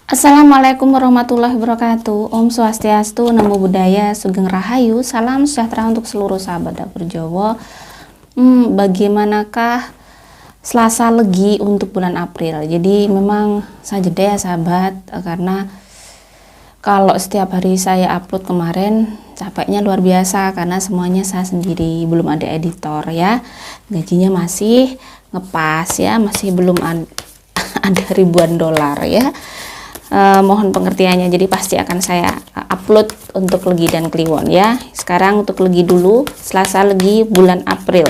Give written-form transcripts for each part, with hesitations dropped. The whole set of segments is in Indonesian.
Assalamualaikum warahmatullahi wabarakatuh. Om Swastiastu, Namo Buddhaya, Sugeng Rahayu, salam sejahtera untuk seluruh sahabat dapur Jawa. Bagaimanakah Selasa Legi untuk bulan April? Jadi memang saya jeda ya sahabat, karena kalau setiap hari saya upload kemarin capeknya luar biasa karena semuanya saya sendiri, belum ada editor ya. Gajinya masih ngepas ya, masih belum ada ribuan dolar ya. Mohon pengertiannya, jadi pasti akan saya upload untuk Legi dan Kliwon ya. Sekarang untuk Legi dulu, Selasa Legi bulan April.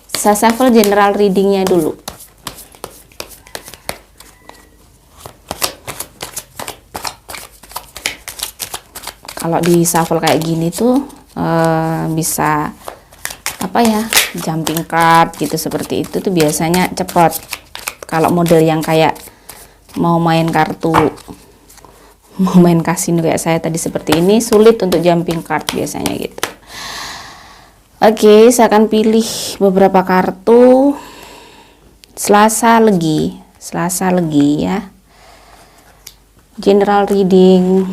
Saya shuffle general readingnya dulu. Kalau di shuffle kayak gini tuh bisa apa ya, jumping card gitu, seperti itu tuh biasanya cepet. Kalau model yang kayak mau main kartu, mau main kasino kayak saya tadi seperti ini, sulit untuk jumping card biasanya gitu. Oke, saya akan pilih beberapa kartu Selasa Legi ya, general reading.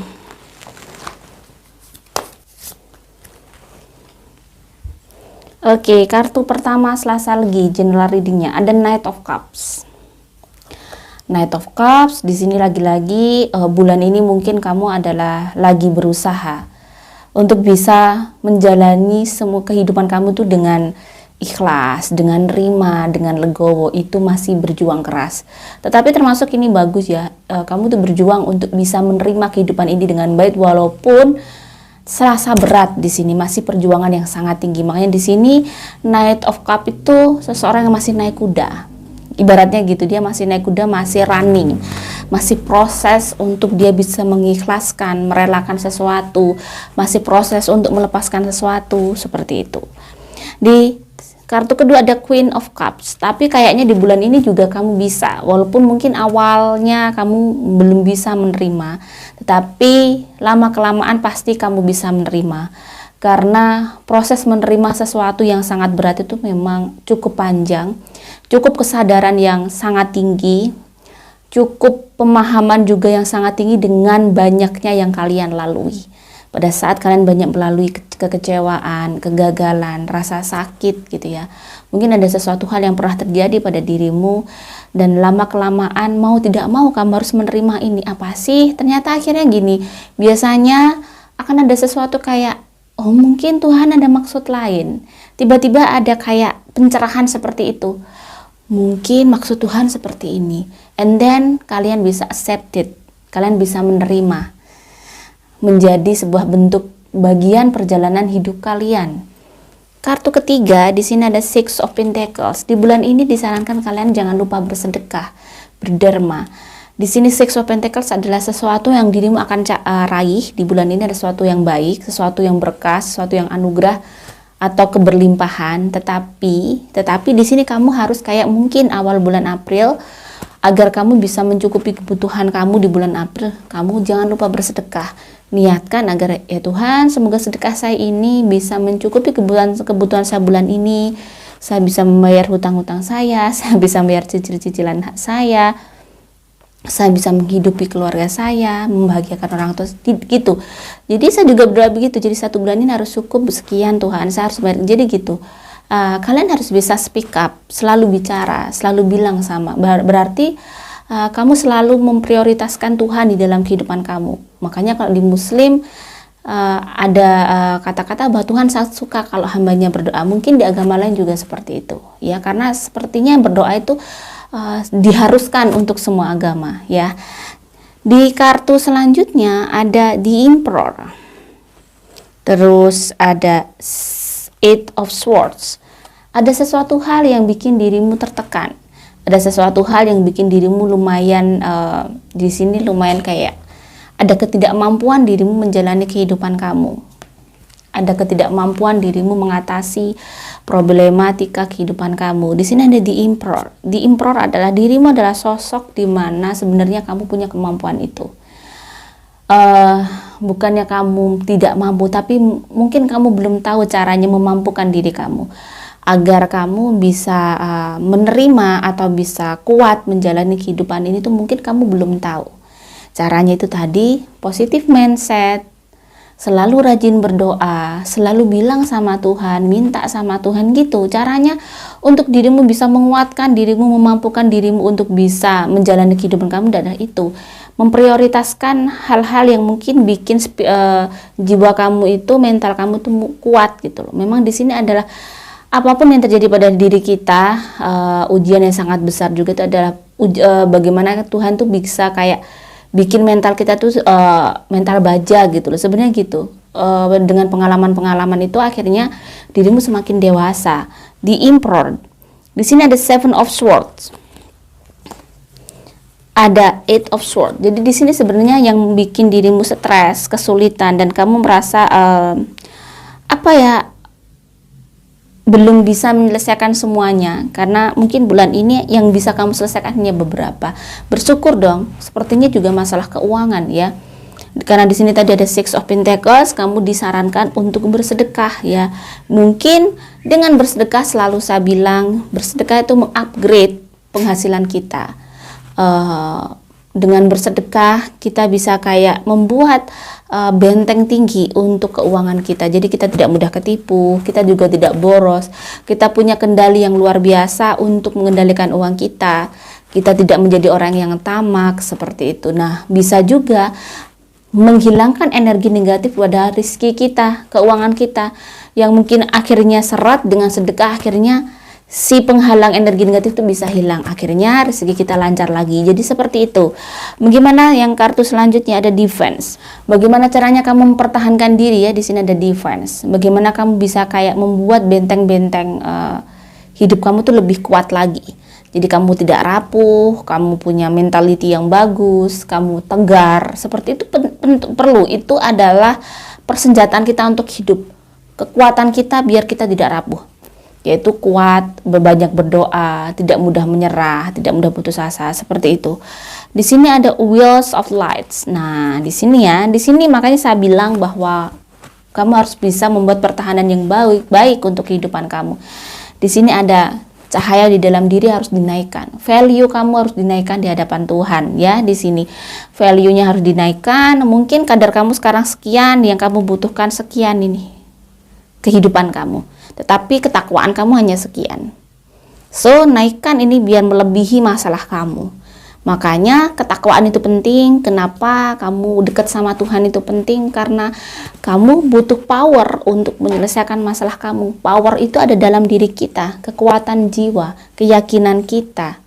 Oke, kartu pertama Selasa Legi general readingnya ada Knight of Cups. Knight of Cups di sini lagi-lagi bulan ini mungkin kamu adalah lagi berusaha untuk bisa menjalani semua kehidupan kamu tuh dengan ikhlas, dengan rima, dengan legowo, itu masih berjuang keras. Tetapi termasuk ini bagus ya, kamu tuh berjuang untuk bisa menerima kehidupan ini dengan baik walaupun serasa berat. Di sini masih perjuangan yang sangat tinggi. Makanya di sini Knight of Cups itu seseorang yang masih naik kuda. Ibaratnya gitu, dia masih naik kuda, masih running, masih proses untuk dia bisa mengikhlaskan, merelakan sesuatu, masih proses untuk melepaskan sesuatu, seperti itu. Di kartu kedua ada Queen of Cups, tapi kayaknya di bulan ini juga kamu bisa, walaupun mungkin awalnya kamu belum bisa menerima, tetapi lama-kelamaan pasti kamu bisa menerima. Karena proses menerima sesuatu yang sangat berat itu memang cukup panjang, cukup kesadaran yang sangat tinggi, cukup pemahaman juga yang sangat tinggi dengan banyaknya yang kalian lalui. Pada saat kalian banyak melalui kekecewaan, kegagalan, rasa sakit gitu ya, mungkin ada sesuatu hal yang pernah terjadi pada dirimu, dan lama-kelamaan mau tidak mau kamu harus menerima ini. Apa sih? Ternyata akhirnya gini, biasanya akan ada sesuatu kayak, oh mungkin Tuhan ada maksud lain. Tiba-tiba ada kayak pencerahan seperti itu. Mungkin maksud Tuhan seperti ini. And then kalian bisa accept it. Kalian bisa menerima. Menjadi sebuah bentuk bagian perjalanan hidup kalian. Kartu ketiga, di sini ada Six of Pentacles. Di bulan ini disarankan kalian jangan lupa bersedekah, berderma. Di sini Six of Pentacles adalah sesuatu yang dirimu akan raih di bulan ini, ada sesuatu yang baik, sesuatu yang berkah, sesuatu yang anugerah atau keberlimpahan. Tetapi di sini kamu harus kayak mungkin awal bulan April, agar kamu bisa mencukupi kebutuhan kamu di bulan April, kamu jangan lupa bersedekah. Niatkan agar ya Tuhan, semoga sedekah saya ini bisa mencukupi kebutuhan saya bulan ini. Saya bisa membayar hutang-hutang saya bisa membayar cicil-cicilan hak saya bisa menghidupi keluarga saya, membahagiakan orang tua gitu. Jadi saya juga berdoa begitu. Jadi satu bulan ini harus cukup sekian Tuhan, saya harus bayar. Jadi gitu. Kalian harus bisa speak up, selalu bicara, selalu bilang sama. Berarti kamu selalu memprioritaskan Tuhan di dalam kehidupan kamu. Makanya kalau di Muslim ada kata-kata bahwa Tuhan sangat suka kalau hambanya berdoa. Mungkin di agama lain juga seperti itu. Ya, karena sepertinya berdoa itu diharuskan untuk semua agama ya. Di kartu selanjutnya ada The Emperor, terus ada Eight of Swords. Ada sesuatu hal yang bikin dirimu tertekan, ada sesuatu hal yang bikin dirimu lumayan di sini lumayan kayak ada ketidakmampuan dirimu menjalani kehidupan kamu, ada ketidakmampuan dirimu mengatasi problematika kehidupan kamu. Di sini ada The Emperor. The Emperor adalah dirimu adalah sosok di mana sebenarnya kamu punya kemampuan itu. Bukannya kamu tidak mampu, tapi mungkin kamu belum tahu caranya memampukan diri kamu. agar kamu bisa menerima atau bisa kuat menjalani kehidupan ini tuh mungkin kamu belum tahu. Caranya itu tadi, positive mindset, selalu rajin berdoa, selalu bilang sama Tuhan, minta sama Tuhan gitu. Caranya untuk dirimu bisa menguatkan dirimu, memampukan dirimu untuk bisa menjalani kehidupan kamu adalah itu. Memprioritaskan hal-hal yang mungkin bikin jiwa kamu itu, mental kamu itu kuat gitu loh. Memang di sini adalah apapun yang terjadi pada diri kita, ujian yang sangat besar juga itu adalah bagaimana Tuhan tuh bisa kayak bikin mental kita tuh mental baja gitu loh, sebenarnya gitu. Dengan pengalaman-pengalaman itu akhirnya dirimu semakin dewasa. Di improve, di sini ada Seven of Swords, ada Eight of Swords. Jadi di sini sebenarnya yang bikin dirimu stres, kesulitan, dan kamu merasa belum bisa menyelesaikan semuanya, karena mungkin bulan ini yang bisa kamu selesaikan hanya beberapa. Bersyukur dong, sepertinya juga masalah keuangan ya. Karena di sini tadi ada Six of Pentacles, kamu disarankan untuk bersedekah ya. Mungkin dengan bersedekah, selalu saya bilang bersedekah itu mengupgrade penghasilan kita. Dengan bersedekah kita bisa kayak membuat benteng tinggi untuk keuangan kita. Jadi kita tidak mudah ketipu, kita juga tidak boros. Kita punya kendali yang luar biasa untuk mengendalikan uang kita. Kita tidak menjadi orang yang tamak seperti itu. Nah, bisa juga menghilangkan energi negatif pada rezeki kita, keuangan kita yang mungkin akhirnya seret. Dengan sedekah akhirnya si penghalang energi negatif itu bisa hilang, akhirnya rezeki kita lancar lagi. Jadi seperti itu. Bagaimana yang kartu selanjutnya ada defense. Bagaimana caranya kamu mempertahankan diri ya, di sini ada defense. Bagaimana kamu bisa kayak membuat benteng-benteng hidup kamu tuh lebih kuat lagi. Jadi kamu tidak rapuh, kamu punya mentality yang bagus, kamu tegar. Seperti itu perlu. Itu adalah persenjataan kita untuk hidup. Kekuatan kita biar kita tidak rapuh, yaitu kuat, berbanyak berdoa, tidak mudah menyerah, tidak mudah putus asa, seperti itu. Di sini ada Wheels of Lights. Nah, di sini ya, di sini makanya saya bilang bahwa kamu harus bisa membuat pertahanan yang baik untuk kehidupan kamu. Di sini ada cahaya di dalam diri harus dinaikkan. Value kamu harus dinaikkan di hadapan Tuhan ya. Di sini value-nya harus dinaikkan. Mungkin kadar kamu sekarang sekian, yang kamu butuhkan sekian ini kehidupan kamu. Tetapi ketakwaan kamu hanya sekian. So, naikkan ini biar melebihi masalah kamu. Makanya ketakwaan itu penting. Kenapa kamu dekat sama Tuhan itu penting? Karena kamu butuh power untuk menyelesaikan masalah kamu. Power itu ada dalam diri kita, kekuatan jiwa, keyakinan kita.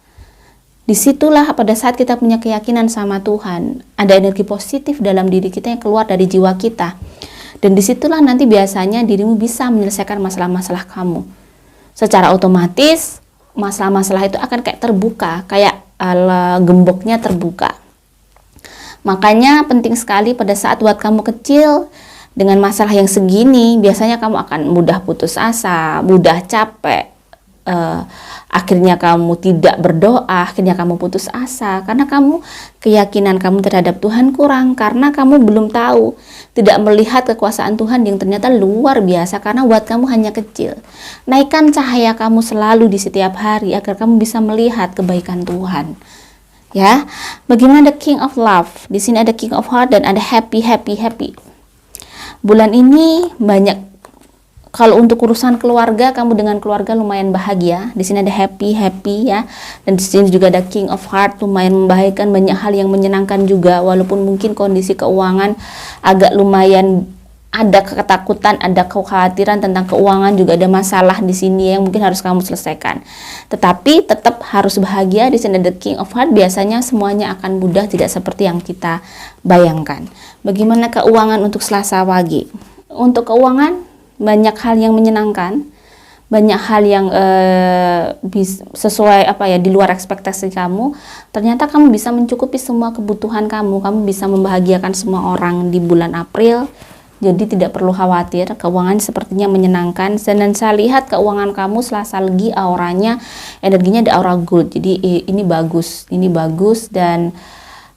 Disitulah pada saat kita punya keyakinan sama Tuhan, ada energi positif dalam diri kita yang keluar dari jiwa kita. Dan disitulah nanti biasanya dirimu bisa menyelesaikan masalah-masalah kamu. Secara otomatis masalah-masalah itu akan kayak terbuka, kayak gemboknya terbuka. Makanya penting sekali pada saat buat kamu kecil dengan masalah yang segini, biasanya kamu akan mudah putus asa, mudah capek. Akhirnya kamu tidak berdoa, akhirnya kamu putus asa karena keyakinan kamu terhadap Tuhan kurang, karena kamu belum tahu, tidak melihat kekuasaan Tuhan yang ternyata luar biasa karena buat kamu hanya kecil. Naikkan cahaya kamu selalu di setiap hari agar kamu bisa melihat kebaikan Tuhan. Ya, bagaimana the King of Love? Di sini ada King of Heart dan ada happy. Bulan ini banyak. Kalau untuk urusan keluarga, kamu dengan keluarga lumayan bahagia. Di sini ada happy ya. Dan di sini juga ada King of Heart, lumayan membahagiakan, banyak hal yang menyenangkan juga. Walaupun mungkin kondisi keuangan agak lumayan ada ketakutan, ada kekhawatiran tentang keuangan, juga ada masalah di sini yang mungkin harus kamu selesaikan. Tetapi tetap harus bahagia. Di sini ada King of Heart, biasanya semuanya akan mudah, tidak seperti yang kita bayangkan. Bagaimana keuangan untuk Selasa pagi? Untuk keuangan banyak hal yang menyenangkan, banyak hal yang sesuai di luar ekspektasi kamu. Ternyata kamu bisa mencukupi semua kebutuhan kamu bisa membahagiakan semua orang di bulan April. Jadi tidak perlu khawatir, keuangan sepertinya menyenangkan. Dan saya lihat keuangan kamu Selasa lagi auranya, energinya ada aura gold. Jadi ini bagus dan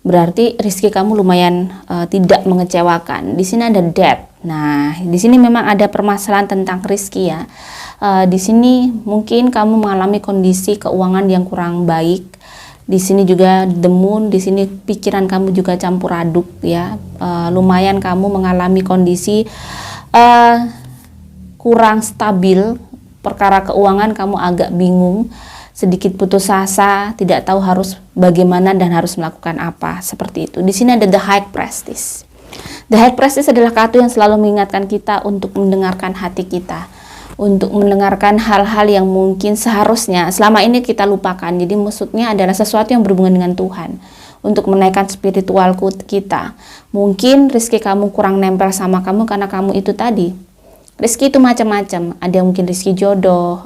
berarti rezeki kamu lumayan tidak mengecewakan. Di sini ada debt. Nah, di sini memang ada permasalahan tentang rezeki ya. Di sini mungkin kamu mengalami kondisi keuangan yang kurang baik. Di sini juga the moon, di sini pikiran kamu juga campur aduk ya. Lumayan kamu mengalami kondisi kurang stabil, perkara keuangan kamu agak bingung, sedikit putus asa, tidak tahu harus bagaimana dan harus melakukan apa, seperti itu. Di sini ada the high priestess. The high priestess adalah kartu yang selalu mengingatkan kita untuk mendengarkan hati kita, untuk mendengarkan hal-hal yang mungkin seharusnya selama ini kita lupakan. Jadi maksudnya adalah sesuatu yang berhubungan dengan Tuhan, untuk menaikkan spiritual kita. Mungkin rezeki kamu kurang nempel sama kamu karena kamu itu tadi. Rezeki itu macam-macam, ada yang mungkin rezeki jodoh,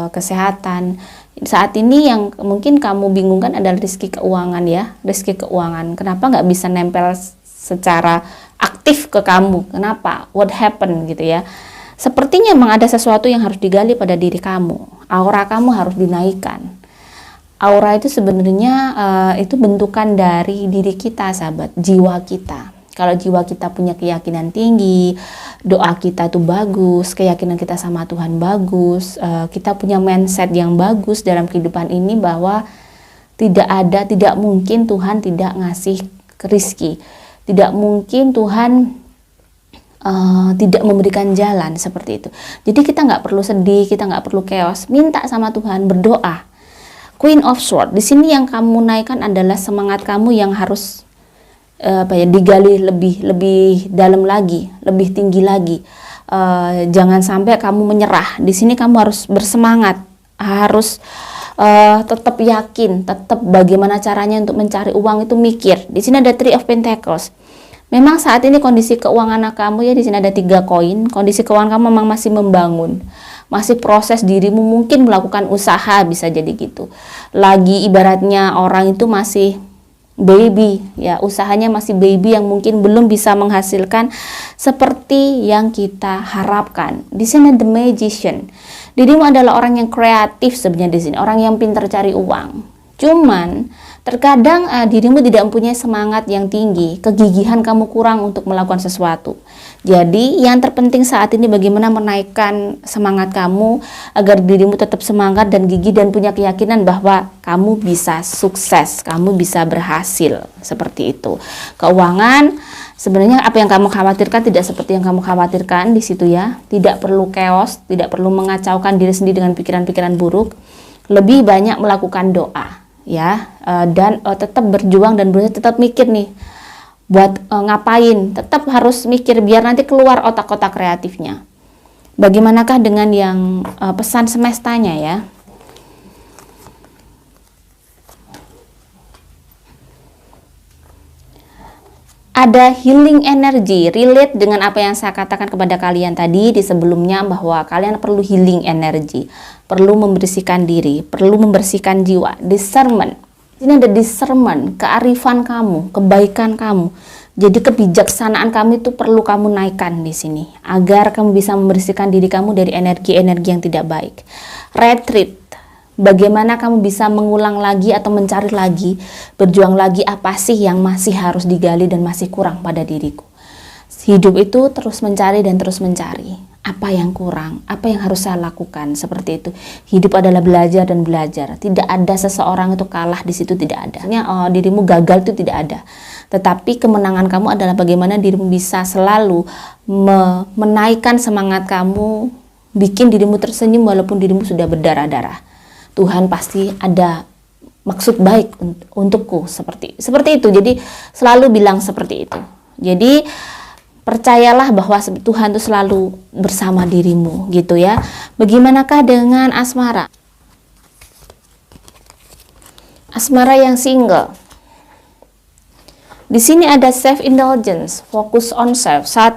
kesehatan. Saat ini yang mungkin kamu bingungkan adalah rezeki keuangan ya, rezeki keuangan. Kenapa nggak bisa nempel secara aktif ke kamu? Kenapa? What happened gitu ya? Sepertinya memang ada sesuatu yang harus digali pada diri kamu. Aura kamu harus dinaikkan. Aura itu sebenarnya itu bentukan dari diri kita, sahabat, jiwa kita. Kalau jiwa kita punya keyakinan tinggi, doa kita tuh bagus, keyakinan kita sama Tuhan bagus, kita punya mindset yang bagus dalam kehidupan ini bahwa tidak mungkin Tuhan tidak ngasih rezeki, tidak mungkin Tuhan tidak memberikan jalan, seperti itu. Jadi kita nggak perlu sedih, kita nggak perlu chaos, minta sama Tuhan, berdoa. Queen of Swords, di sini yang kamu naikkan adalah semangat kamu yang harus digali lebih dalam lagi, lebih tinggi lagi. Jangan sampai kamu menyerah. Di sini kamu harus bersemangat, harus tetap yakin, tetap bagaimana caranya untuk mencari uang itu mikir. Di sini ada Three of Pentacles. Memang saat ini kondisi keuangan kamu ya, di sini ada 3 koin. Kondisi keuangan kamu memang masih membangun, masih proses dirimu, mungkin melakukan usaha, bisa jadi gitu. Lagi ibaratnya orang itu masih baby ya, usahanya masih baby yang mungkin belum bisa menghasilkan seperti yang kita harapkan. Di sini the magician. Dirimu adalah orang yang kreatif sebenarnya, di sini orang yang pintar cari uang. Cuman terkadang dirimu tidak mempunyai semangat yang tinggi, kegigihan kamu kurang untuk melakukan sesuatu. Jadi yang terpenting saat ini bagaimana menaikkan semangat kamu agar dirimu tetap semangat dan gigih dan punya keyakinan bahwa kamu bisa sukses, kamu bisa berhasil, seperti itu. Keuangan sebenarnya apa yang kamu khawatirkan tidak seperti yang kamu khawatirkan di situ ya. Tidak perlu chaos, tidak perlu mengacaukan diri sendiri dengan pikiran-pikiran buruk. Lebih banyak melakukan doa ya, dan tetap berjuang dan berusaha, tetap mikir nih buat ngapain, tetap harus mikir biar nanti keluar otak-otak kreatifnya. Bagaimanakah dengan yang pesan semestanya ya? Ada healing energy, relate dengan apa yang saya katakan kepada kalian tadi di sebelumnya, bahwa kalian perlu healing energy, perlu membersihkan diri, perlu membersihkan jiwa, discernment. Ini ada discernment, kearifan kamu, kebaikan kamu. Jadi kebijaksanaan kamu itu perlu kamu naikkan di sini agar kamu bisa membersihkan diri kamu dari energi-energi yang tidak baik. Retreat. Bagaimana kamu bisa mengulang lagi atau mencari lagi, berjuang lagi apa sih yang masih harus digali dan masih kurang pada diriku. Hidup itu terus mencari dan terus mencari. Apa yang kurang, apa yang harus saya lakukan, seperti itu. Hidup adalah belajar dan belajar. Tidak ada seseorang itu kalah di situ, tidak ada. Dirimu gagal itu tidak ada. Tetapi kemenangan kamu adalah bagaimana dirimu bisa selalu menaikkan semangat kamu, bikin dirimu tersenyum walaupun dirimu sudah berdarah-darah. Tuhan pasti ada maksud baik untukku, seperti itu. Jadi selalu bilang seperti itu. Jadi percayalah bahwa Tuhan itu selalu bersama dirimu, gitu ya. Bagaimanakah dengan asmara? Asmara yang single. Di sini ada self indulgence, focus on self. Saat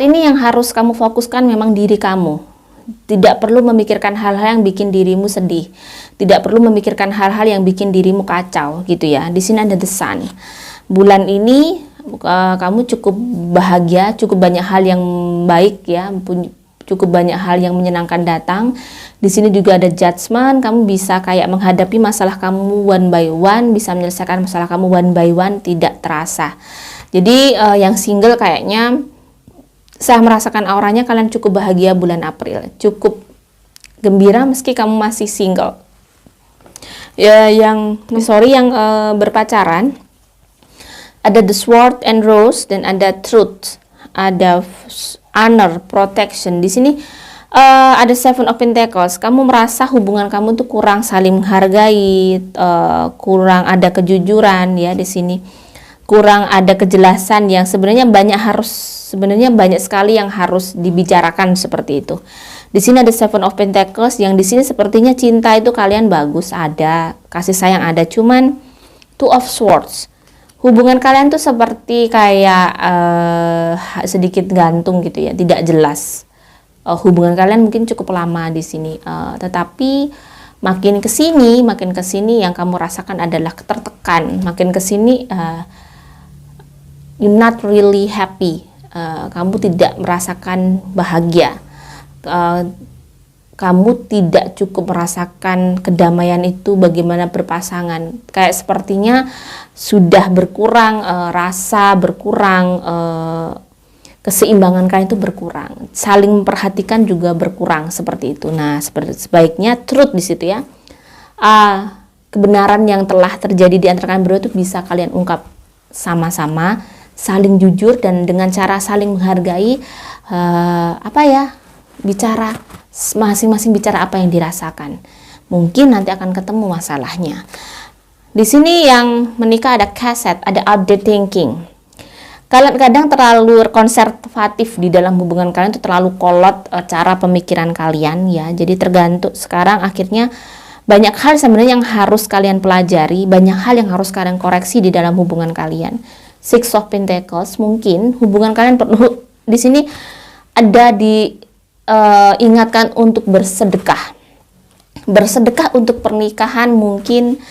ini yang harus kamu fokuskan memang diri kamu. Tidak perlu memikirkan hal-hal yang bikin dirimu sedih. Tidak perlu memikirkan hal-hal yang bikin dirimu kacau, gitu ya. Di sini ada the sun. Bulan ini kamu cukup bahagia, cukup banyak hal yang baik ya. cukup banyak hal yang menyenangkan datang. Di sini juga ada judgment, kamu bisa kayak menghadapi masalah kamu one by one, bisa menyelesaikan masalah kamu one by one, tidak terasa. Jadi yang single kayaknya saya merasakan auranya kalian cukup bahagia bulan April, cukup gembira meski kamu masih single. Ya, yang berpacaran ada the sword and rose dan ada truth, ada honor, protection. Di sini ada seven of pentacles. Kamu merasa hubungan kamu tuh kurang saling menghargai, kurang ada kejujuran ya di sini. Kurang ada kejelasan yang sebenarnya banyak sekali yang harus dibicarakan seperti itu. Di sini ada seven of pentacles yang di sini sepertinya cinta itu kalian bagus ada, kasih sayang ada, cuman two of swords. Hubungan kalian tuh seperti kayak sedikit gantung gitu ya, tidak jelas. Hubungan kalian mungkin cukup lama di sini, tetapi makin kesini yang kamu rasakan adalah tertekan. Makin kesini you're not really happy. Kamu tidak merasakan bahagia. Kamu tidak cukup merasakan kedamaian itu bagaimana berpasangan. Kayak sepertinya sudah berkurang rasa, berkurang keseimbangan kalian itu berkurang. Saling memperhatikan juga berkurang seperti itu. Nah, sebaiknya truth di situ ya. Kebenaran yang telah terjadi di antara kalian berdua itu bisa kalian ungkap sama-sama, saling jujur dan dengan cara saling menghargai, bicara masing-masing, bicara apa yang dirasakan. Mungkin nanti akan ketemu masalahnya. Di sini yang menikah ada kaset, ada outdated thinking. Kalian kadang terlalu konservatif di dalam hubungan kalian, itu terlalu kolot cara pemikiran kalian ya. Jadi tergantung sekarang akhirnya banyak hal sebenarnya yang harus kalian pelajari, banyak hal yang harus kalian koreksi di dalam hubungan kalian. Six of Pentacles, mungkin hubungan kalian perlu di sini ada ingatkan untuk bersedekah. Bersedekah untuk pernikahan mungkin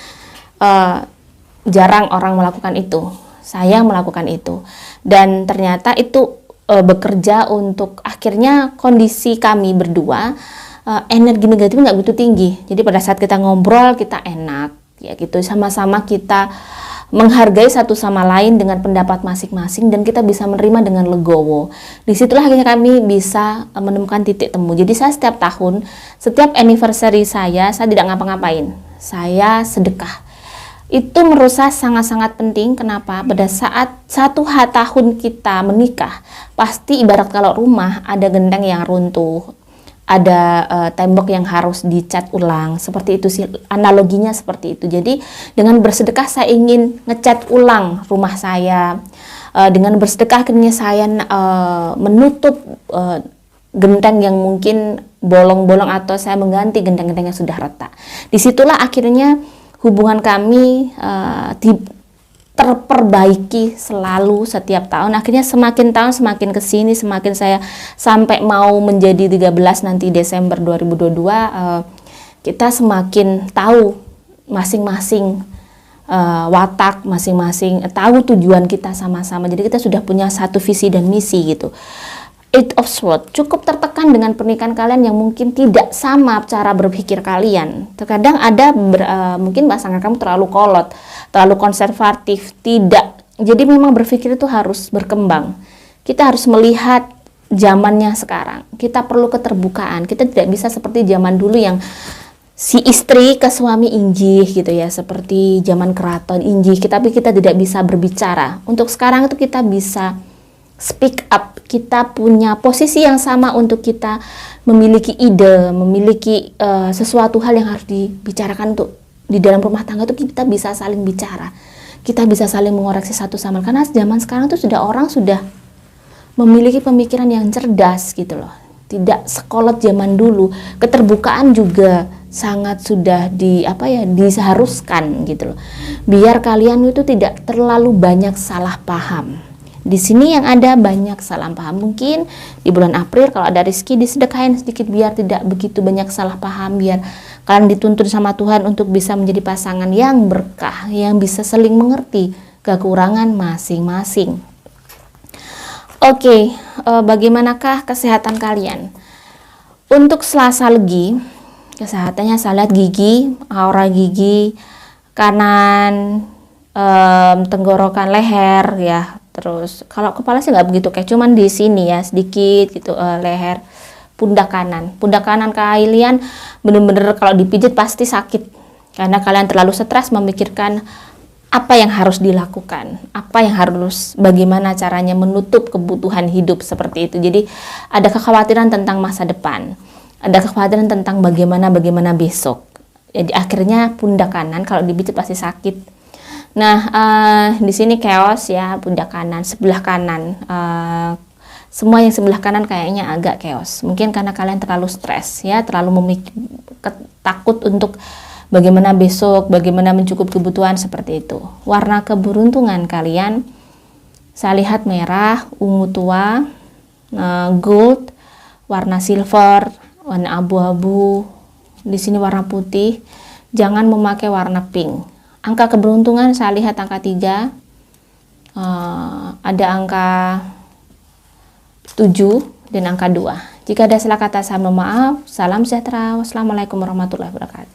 jarang orang melakukan itu. Saya melakukan itu. Dan ternyata itu bekerja untuk akhirnya kondisi kami berdua energi negatif nggak begitu tinggi. Jadi pada saat kita ngobrol kita enak ya gitu, sama-sama kita menghargai satu sama lain dengan pendapat masing-masing dan kita bisa menerima dengan legowo. Disitulah akhirnya kami bisa menemukan titik temu. Jadi saya setiap tahun, setiap anniversary saya tidak ngapa-ngapain. Saya sedekah. Itu menurut saya sangat-sangat penting. Kenapa? Pada saat tahun kita menikah, pasti ibarat kalau rumah ada genteng yang runtuh, ada tembok yang harus dicat ulang, seperti itu sih analoginya, seperti itu. Jadi dengan bersedekah saya ingin ngecat ulang rumah saya, dengan bersedekah akhirnya saya menutup genteng yang mungkin bolong-bolong atau saya mengganti genteng-genteng yang sudah retak. Disitulah akhirnya hubungan kami terperbaiki selalu setiap tahun. Akhirnya semakin tahun semakin kesini, semakin saya sampai mau menjadi 13 nanti Desember 2022, kita semakin tahu masing-masing watak, masing-masing tahu tujuan kita sama-sama. Jadi kita sudah punya satu visi dan misi gitu. Eight of Swords, cukup tertekan dengan pernikahan kalian yang mungkin tidak sama cara berpikir kalian. Terkadang ada mungkin pasangan kamu terlalu kolot, terlalu konservatif, tidak. Jadi memang berpikir itu harus berkembang. Kita harus melihat zamannya sekarang. Kita perlu keterbukaan. Kita tidak bisa seperti zaman dulu yang si istri ke suami injih gitu ya, seperti zaman keraton injih. Tapi kita tidak bisa berbicara. Untuk sekarang itu kita bisa speak up. Kita punya posisi yang sama untuk kita memiliki ide, memiliki sesuatu hal yang harus dibicarakan untuk di dalam rumah tangga itu. Kita bisa saling bicara, kita bisa saling mengoreksi satu sama lain, karena zaman sekarang tuh orang sudah memiliki pemikiran yang cerdas gitu loh, tidak sekolot zaman dulu. Keterbukaan juga sangat sudah diseharuskan gitu loh, biar kalian itu tidak terlalu banyak salah paham. Di sini yang ada banyak salah paham. Mungkin di bulan April kalau ada rezeki disedekahin sedikit biar tidak begitu banyak salah paham, biar kalian dituntun sama Tuhan untuk bisa menjadi pasangan yang berkah, yang bisa saling mengerti kekurangan masing-masing. Oke, bagaimanakah kesehatan kalian? Untuk selasa legi, kesehatannya saya lihat gigi, aura gigi, kanan, tenggorokan, leher ya. Terus kalau kepala sih nggak begitu, kayak cuman di sini ya sedikit gitu, leher, pundak kanan. Pundak kanan kalian bener-bener kalau dipijit pasti sakit karena kalian terlalu stres memikirkan apa yang harus dilakukan, apa yang harus, bagaimana caranya menutup kebutuhan hidup seperti itu. Jadi ada kekhawatiran tentang masa depan, ada kekhawatiran tentang bagaimana besok. Jadi akhirnya pundak kanan kalau dipijit pasti sakit. Nah, di sini chaos ya, pundak kanan, sebelah kanan. Semua yang sebelah kanan kayaknya agak chaos. Mungkin karena kalian terlalu stres ya, terlalu takut untuk bagaimana besok, bagaimana mencukup kebutuhan seperti itu. Warna keberuntungan kalian, saya lihat merah, ungu tua, gold, warna silver, warna abu-abu. Di sini warna putih. Jangan memakai warna pink. Angka keberuntungan saya lihat angka 3. Ada angka 7 dan angka 2. Jika ada salah kata saya mohon maaf. Salam sejahtera. Wassalamualaikum warahmatullahi wabarakatuh.